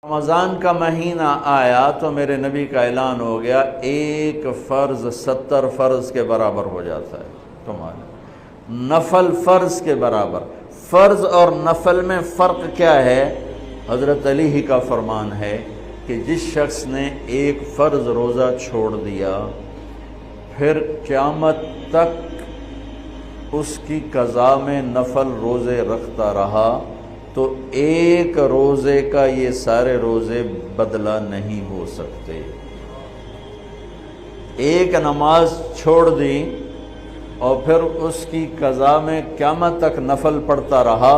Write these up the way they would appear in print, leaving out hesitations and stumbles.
رمضان کا مہینہ آیا تو میرے نبی کا اعلان ہو گیا ایک فرض 70 فرض کے برابر ہو جاتا ہے تمہارا، نفل فرض کے برابر۔ فرض اور نفل میں فرق کیا ہے؟ حضرت علی ہی کا فرمان ہے کہ جس شخص نے ایک فرض روزہ چھوڑ دیا پھر قیامت تک اس کی قضا میں نفل روزے رکھتا رہا تو ایک روزے کا یہ سارے روزے بدلہ نہیں ہو سکتے۔ ایک نماز چھوڑ دی اور پھر اس کی قضا میں قیامت تک نفل پڑھتا رہا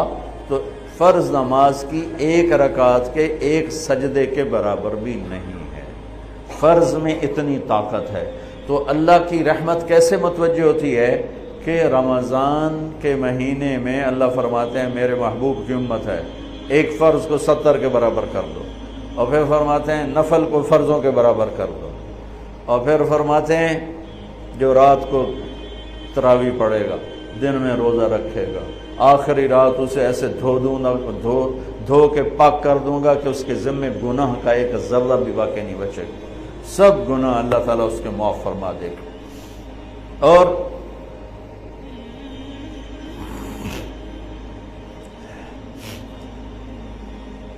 تو فرض نماز کی ایک رکعت کے ایک سجدے کے برابر بھی نہیں ہے۔ فرض میں اتنی طاقت ہے۔ تو اللہ کی رحمت کیسے متوجہ ہوتی ہے کہ رمضان کے مہینے میں اللہ فرماتے ہیں میرے محبوب کی امت ہے، ایک فرض کو 70 کے برابر کر دو، اور پھر فرماتے ہیں نفل کو فرضوں کے برابر کر دو، اور پھر فرماتے ہیں جو رات کو تراویح پڑھے گا دن میں روزہ رکھے گا آخری رات اسے ایسے دھو کے پاک کر دوں گا کہ اس کے ذمے گناہ کا ایک ذرہ بھی باقی نہیں بچے گا، سب گناہ اللہ تعالیٰ اس کے معاف فرما دے گا۔ اور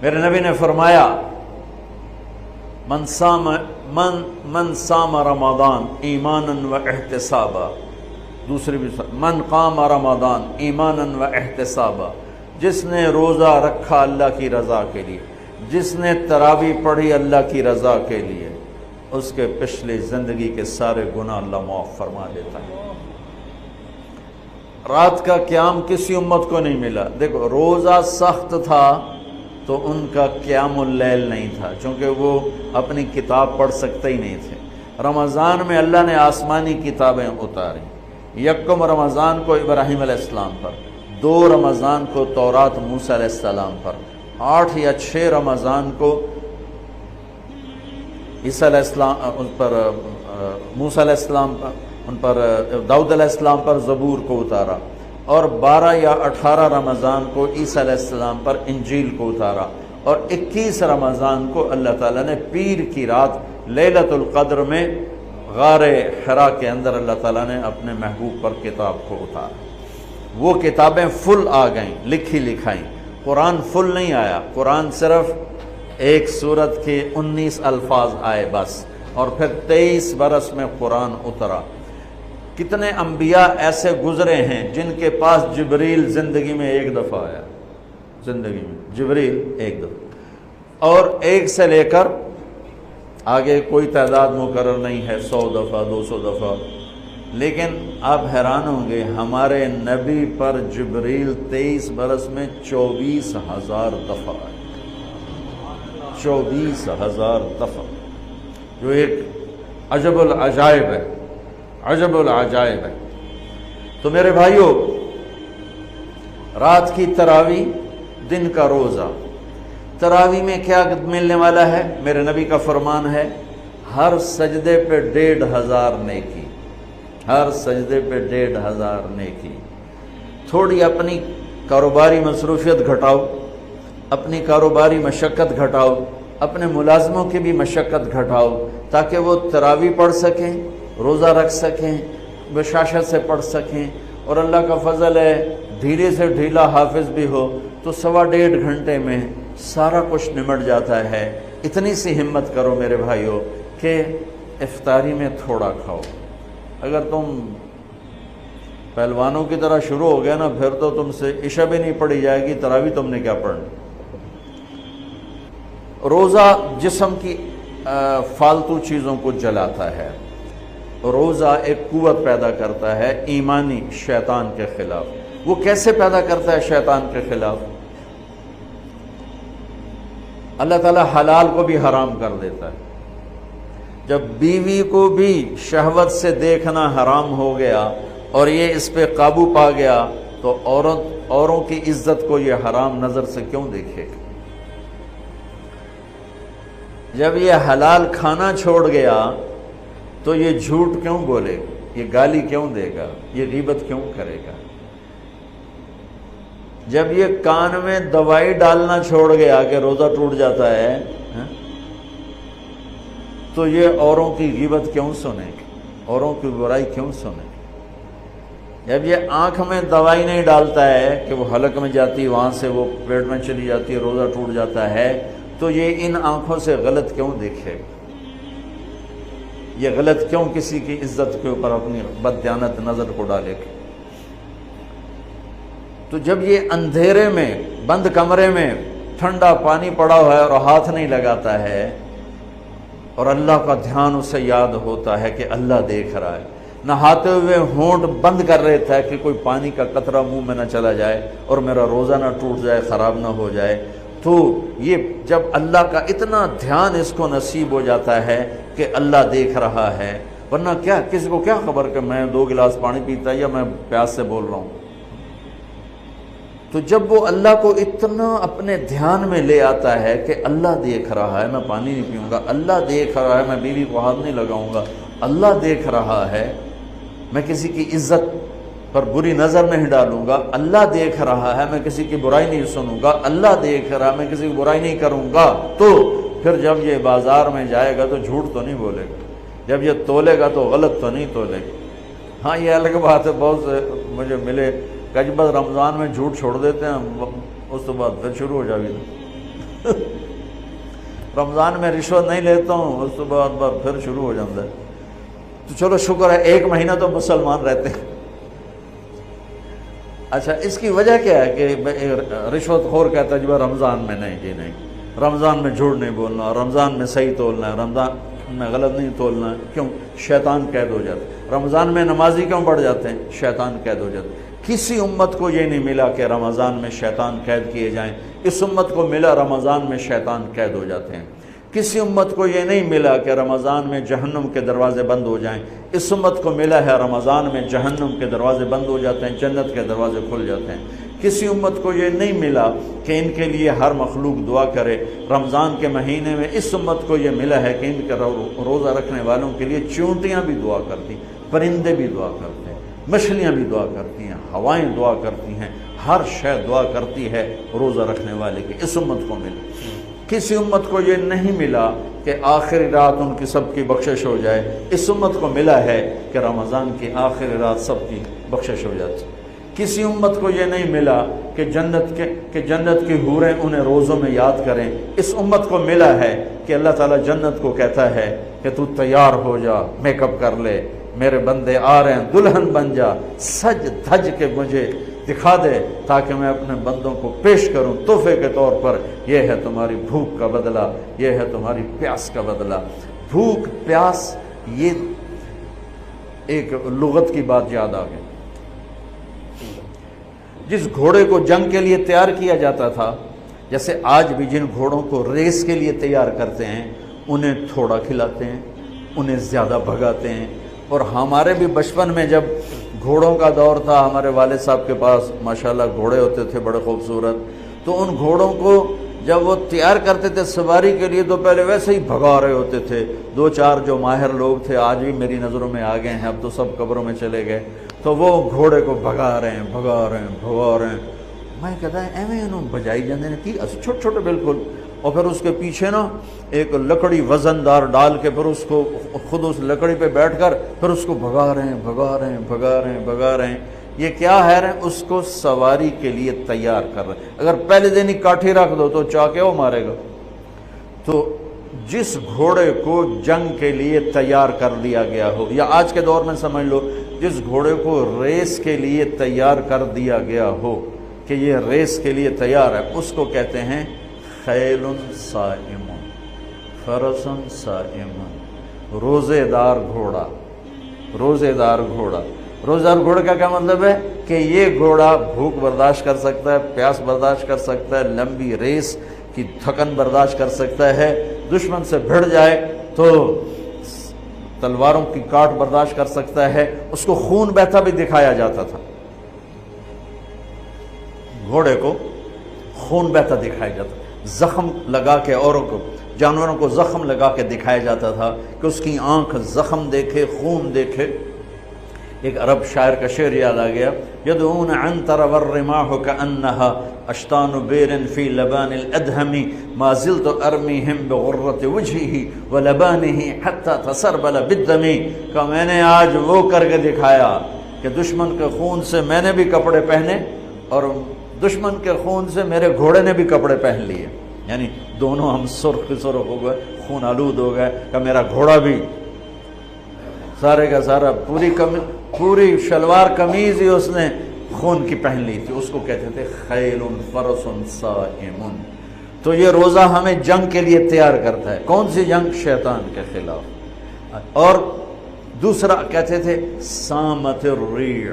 میرے نبی نے فرمایا من صام رمضان ایمانا و احتسابا، دوسری بھی من قام رمضان ایمانا و احتسابا، جس نے روزہ رکھا اللہ کی رضا کے لیے، جس نے تراویح پڑھی اللہ کی رضا کے لیے، اس کے پچھلی زندگی کے سارے گناہ اللہ معاف فرما دیتا ہے۔ رات کا قیام کسی امت کو نہیں ملا۔ دیکھو روزہ سخت تھا تو ان کا قیام اللیل نہیں تھا، چونکہ وہ اپنی کتاب پڑھ سکتے ہی نہیں تھے۔ رمضان میں اللہ نے آسمانی کتابیں اتاری، یکم رمضان کو ابراہیم علیہ السلام پر، 2 رمضان کو تورات موسیٰ علیہ السلام پر، 8 یا 6 رمضان کو عیسیٰ علیہ السلام پر، موسیٰ علیہ السلام پر، ان پر داؤد علیہ السلام پر زبور کو اتارا، اور 12 یا 18 رمضان کو عیسیٰ علیہ السلام پر انجیل کو اتارا، اور 21 رمضان کو اللہ تعالیٰ نے پیر کی رات لیلۃ القدر میں غار حرا کے اندر اللہ تعالیٰ نے اپنے محبوب پر کتاب کو اتارا۔ وہ کتابیں فل آ گئیں، لکھی لکھائیں۔ قرآن فل نہیں آیا، قرآن صرف ایک سورت کے 19 الفاظ آئے بس، اور پھر 23 برس میں قرآن اترا۔ کتنے انبیاء ایسے گزرے ہیں جن کے پاس جبریل زندگی میں ایک دفعہ آیا، زندگی میں جبریل ایک دفعہ، اور 1 سے لے کر آگے کوئی تعداد مقرر نہیں ہے، 100 دفعہ 200 دفعہ، لیکن آپ حیران ہوں گے ہمارے نبی پر جبریل 23 برس میں 24,000 دفعہ آئے، 24,000 دفعہ، جو ایک عجب العجائب ہے، عجب العجائب ہے۔ تو میرے بھائیوں، رات کی تراویح، دن کا روزہ، تراویح میں کیا ملنے والا ہے؟ میرے نبی کا فرمان ہے ہر سجدے پہ 1,500 نیکی، ہر سجدے پہ 1,500 نیکی۔ تھوڑی اپنی کاروباری مصروفیت گھٹاؤ، اپنی کاروباری مشقت گھٹاؤ، اپنے ملازموں کی بھی مشقت گھٹاؤ تاکہ وہ تراویح پڑھ سکیں، روزہ رکھ سکیں، بشاشت سے پڑھ سکیں، اور اللہ کا فضل ہے دھیرے سے ڈھیلا حافظ بھی ہو تو 1.25 گھنٹے میں سارا کچھ نمٹ جاتا ہے۔ اتنی سی ہمت کرو میرے بھائیوں کہ افطاری میں تھوڑا کھاؤ۔ اگر تم پہلوانوں کی طرح شروع ہو گیا نا پھر تو تم سے عشاء بھی نہیں پڑھی جائے گی، تراویح تم نے کیا پڑھنا۔ روزہ جسم کی فالتو چیزوں کو جلاتا ہے، روزہ ایک قوت پیدا کرتا ہے ایمانی شیطان کے خلاف۔ وہ کیسے پیدا کرتا ہے شیطان کے خلاف؟ اللہ تعالیٰ حلال کو بھی حرام کر دیتا ہے۔ جب بیوی کو بھی شہوت سے دیکھنا حرام ہو گیا اور یہ اس پہ قابو پا گیا تو اوروں کی عزت کو یہ حرام نظر سے کیوں دیکھے گا؟ جب یہ حلال کھانا چھوڑ گیا تو یہ جھوٹ کیوں بولے گا، یہ گالی کیوں دے گا، یہ غیبت کیوں کرے گا؟ جب یہ کان میں دوائی ڈالنا چھوڑ گیا کہ روزہ ٹوٹ جاتا ہے تو یہ اوروں کی غیبت کیوں سنے گی، اوروں کی برائی کیوں سنے گی؟ جب یہ آنکھ میں دوائی نہیں ڈالتا ہے کہ وہ حلق میں جاتی، وہاں سے وہ پیٹ میں چلی جاتی ہے، روزہ ٹوٹ جاتا ہے، تو یہ ان آنکھوں سے غلط کیوں دیکھے گا؟ یہ غلط کیوں کسی کی عزت کے اوپر اپنی بددیانت نظر کو ڈالے گا؟ تو جب یہ اندھیرے میں بند کمرے میں ٹھنڈا پانی پڑا ہوا ہے اور ہاتھ نہیں لگاتا ہے اور اللہ کا دھیان اسے یاد ہوتا ہے کہ اللہ دیکھ رہا ہے، نہاتے ہوئے ہونٹ بند کر رہے تھے کہ کوئی پانی کا قطرہ منہ میں نہ چلا جائے اور میرا روزہ نہ ٹوٹ جائے، خراب نہ ہو جائے، تو یہ جب اللہ کا اتنا دھیان اس کو نصیب ہو جاتا ہے کہ اللہ دیکھ رہا ہے، ورنہ کیا کسی کو کیا خبر کہ میں 2 گلاس پانی پیتا یا میں پیاس سے بول رہا ہوں؟ تو جب وہ اللہ کو اتنا اپنے دھیان میں لے آتا ہے کہ اللہ دیکھ رہا ہے، میں پانی نہیں پیوں گا، اللہ دیکھ رہا ہے، میں بیوی کو ہاتھ نہیں لگاؤں گا، اللہ دیکھ رہا ہے، میں کسی کی عزت پر بری نظر نہیں ڈالوں گا، اللہ دیکھ رہا ہے، میں کسی کی برائی نہیں سنوں گا، اللہ دیکھ رہا ہے، میں کسی کی برائی نہیں کروں گا، تو پھر جب یہ بازار میں جائے گا تو جھوٹ تو نہیں بولے گا، جب یہ تولے گا تو غلط تو نہیں تولے گا۔ ہاں یہ الگ بات ہے، بہت سے مجھے ملے کہ جب رمضان میں جھوٹ چھوڑ دیتے ہیں، اس کے بعد پھر شروع ہو جائے گا رمضان میں رشوت نہیں لیتا ہوں، اس کے بعد پھر شروع ہو جاتا ہے۔ تو چلو شکر ہے 1 مہینہ تو مسلمان رہتے ہیں۔ اچھا اس کی وجہ کیا ہے کہ رشوت خور کہتا ہے جی رمضان میں نہیں، جی نہیں، رمضان میں جھوٹ نہیں بولنا، رمضان میں صحیح تولنا ہے، رمضان میں غلط نہیں تولنا ہے۔ کیوں؟ شیطان قید ہو جاتا ہے۔ رمضان میں نمازی کیوں بڑھ جاتے ہیں؟ شیطان قید ہو جاتا ہے۔ کسی امت کو یہ نہیں ملا کہ رمضان میں شیطان قید کیے جائیں، اس امت کو ملا رمضان میں شیطان قید ہو جاتے ہیں۔ کسی امت کو یہ نہیں ملا کہ رمضان میں جہنم کے دروازے بند ہو جائیں، اس امت کو ملا ہے رمضان میں جہنم کے دروازے بند ہو جاتے ہیں، جنت کے دروازے کھل جاتے ہیں۔ کسی امت کو یہ نہیں ملا کہ ان کے لیے ہر مخلوق دعا کرے، رمضان کے مہینے میں اس امت کو یہ ملا ہے کہ ان کے روزہ رکھنے والوں کے لیے چونٹیاں بھی دعا کرتی، پرندے بھی دعا کرتے ہیں، مچھلیاں بھی دعا کرتی ہیں، ہوائیں دعا کرتی ہیں، ہر شے دعا کرتی ہے روزہ رکھنے والے کی۔ اس امت کو ملا۔ کسی امت کو یہ نہیں ملا کہ آخری رات ان کی سب کی بخشش ہو جائے، اس امت کو ملا ہے کہ رمضان کی آخری رات سب کی بخشش ہو جاتی۔ کسی امت کو یہ نہیں ملا کہ جنت کی حوریں انہیں روزوں میں یاد کریں، اس امت کو ملا ہے کہ اللہ تعالیٰ جنت کو کہتا ہے کہ تو تیار ہو جا، میک اپ کر لے، میرے بندے آ رہے ہیں، دلہن بن جا، سج دھج کے مجھے دکھا دے تاکہ میں اپنے بندوں کو پیش کروں تحفے کے طور پر۔ یہ ہے تمہاری بھوک کا بدلہ، یہ ہے تمہاری پیاس کا بدلہ۔ بھوک، پیاس، یہ ایک لغت کی بات یاد آ گئی۔ جس گھوڑے کو جنگ کے لیے تیار کیا جاتا تھا، جیسے آج بھی جن گھوڑوں کو ریس کے لیے تیار کرتے ہیں، انہیں تھوڑا کھلاتے ہیں، انہیں زیادہ بھگاتے ہیں۔ اور ہمارے بھی بچپن میں جب گھوڑوں کا دور تھا، ہمارے والد صاحب کے پاس ماشاءاللہ گھوڑے ہوتے تھے بڑے خوبصورت، تو ان گھوڑوں کو جب وہ تیار کرتے تھے سواری کے لیے تو پہلے ویسے ہی بھگا رہے ہوتے تھے۔ 2-4 جو ماہر لوگ تھے آج بھی میری نظروں میں آ گئے ہیں، اب تو سب قبروں میں چلے گئے، تو وہ گھوڑے کو بھگا رہے ہیں۔ میں کہتا ہے ایویں انہوں بجائی جاندے نے کی چھوٹے چھوٹے بالکل، اور پھر اس کے پیچھے نا ایک لکڑی وزن دار ڈال کے پھر اس کو خود اس لکڑی پہ بیٹھ کر پھر اس کو بھگا رہے ہیں۔ یہ کیا ہے اس کو سواری کے لیے تیار کر رہے ہیں۔ اگر پہلے دن ہی کاٹھی رکھ دو تو چاہ کے وہ مارے گا۔ تو جس گھوڑے کو جنگ کے لیے تیار کر دیا گیا ہو، یا آج کے دور میں سمجھ لو جس گھوڑے کو ریس کے لیے تیار کر دیا گیا ہو کہ یہ ریس کے لیے تیار ہے، اس کو کہتے ہیں خیل صائم، فرس صائم، روزے دار گھوڑا۔ روزے دار گھوڑے کا کیا مطلب ہے کہ یہ گھوڑا بھوک برداشت کر سکتا ہے، پیاس برداشت کر سکتا ہے، لمبی ریس کی تھکن برداشت کر سکتا ہے، دشمن سے بھڑ جائے تو تلواروں کی کاٹ برداشت کر سکتا ہے۔ اس کو خون بہتا بھی دکھایا جاتا تھا، گھوڑے کو خون بہتا دکھایا جاتا، زخم لگا کے اوروں کو، جانوروں کو زخم لگا کے دکھایا جاتا تھا کہ اس کی آنکھ زخم دیکھے، خون دیکھے۔ ایک عرب شاعر کا شعر یاد آ گیا، یدعون عنتر والرماح کأنها اشتان بیر فی لبان الادہم ما زلت ارمیہم بغرۃ وجہہ ولبانہ حتی تسربل بالدم، کہ میں نے آج وہ کر کے دکھایا کہ دشمن کے خون سے میں نے بھی کپڑے پہنے اور دشمن کے خون سے میرے گھوڑے نے بھی کپڑے پہن لیے، یعنی دونوں ہم سرخ سرخ ہو گئے، خون آلود ہو گئے، کہ میرا گھوڑا بھی سارے کا سارا پوری شلوار قمیض ہی اس نے خون کی پہن لی تھی، اس کو کہتے تھے خیل فرس صائم۔ تو یہ روزہ ہمیں جنگ کے لیے تیار کرتا ہے، کون سی جنگ؟ شیطان کے خلاف۔ اور دوسرا کہتے تھے سامت الریح،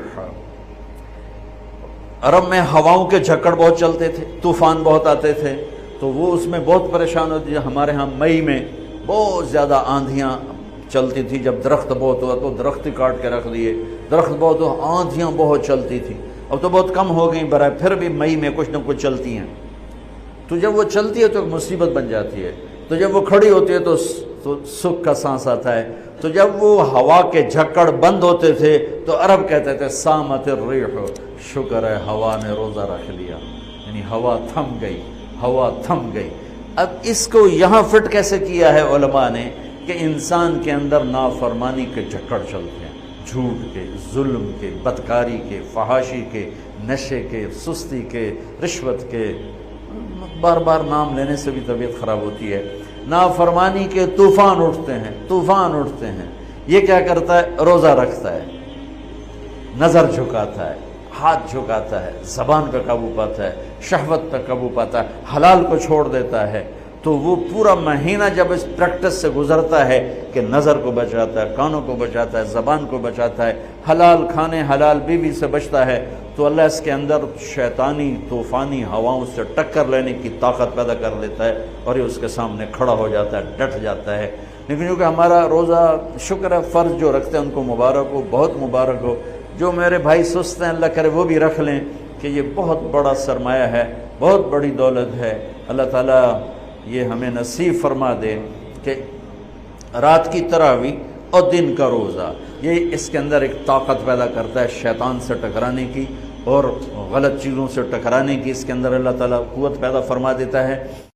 عرب میں ہواؤں کے جھکڑ بہت چلتے تھے، طوفان بہت آتے تھے، تو وہ اس میں بہت پریشان ہوتی ہے۔ ہمارے ہاں مئی میں بہت زیادہ آندھیاں چلتی تھی، جب درخت بہت ہوا تو درخت ہی کاٹ کے رکھ دیے، درخت بہت ہوا، آندھیاں بہت چلتی تھی، اب تو بہت کم ہو گئیں برائے، پھر بھی مئی میں کچھ نہ کچھ چلتی ہیں، تو جب وہ چلتی ہے تو ایک مصیبت بن جاتی ہے، تو جب وہ کھڑی ہوتی ہے تو سکھ کا سانس آتا ہے، تو جب وہ ہوا کے جھکڑ بند ہوتے تھے تو عرب کہتے تھے سامت الریح، شکر ہے ہوا نے روزہ رکھ لیا، یعنی ہوا تھم گئی، ہوا تھم گئی۔ اب اس کو یہاں فٹ کیسے کیا ہے علماء نے کہ انسان کے اندر نافرمانی کے جھکڑ چلتے ہیں، جھوٹ کے، ظلم کے، بدکاری کے، فحاشی کے، نشے کے، سستی کے، رشوت کے، بار بار نام لینے سے بھی طبیعت خراب ہوتی ہے، نافرمانی کے طوفان اٹھتے ہیں، طوفان اٹھتے ہیں۔ یہ کیا کرتا ہے؟ روزہ رکھتا ہے، نظر جھکاتا ہے، ہاتھ جھکاتا ہے، زبان پہ قابو پاتا ہے، شہوت پہ قابو پاتا ہے، حلال کو چھوڑ دیتا ہے، تو وہ پورا مہینہ جب اس پریکٹس سے گزرتا ہے کہ نظر کو بچاتا ہے، کانوں کو بچاتا ہے، زبان کو بچاتا ہے، حلال کھانے، حلال بیوی سے بچتا ہے، تو اللہ اس کے اندر شیطانی طوفانی ہواؤں سے ٹکر لینے کی طاقت پیدا کر لیتا ہے اور یہ اس کے سامنے کھڑا ہو جاتا ہے، ڈٹ جاتا ہے۔ لیکن کیونکہ ہمارا روزہ شکر ہے فرض جو رکھتے ہیں ان کو مبارک ہو، بہت مبارک ہو، جو میرے بھائی سست ہیں اللہ کرے وہ بھی رکھ لیں کہ یہ بہت بڑا سرمایہ ہے، بہت بڑی دولت ہے۔ اللہ تعالیٰ یہ ہمیں نصیب فرما دے کہ رات کی تراویح اور دن کا روزہ، یہ اس کے اندر ایک طاقت پیدا کرتا ہے شیطان سے ٹکرانے کی اور غلط چیزوں سے ٹکرانے کی، اس کے اندر اللہ تعالیٰ قوت پیدا فرما دیتا ہے۔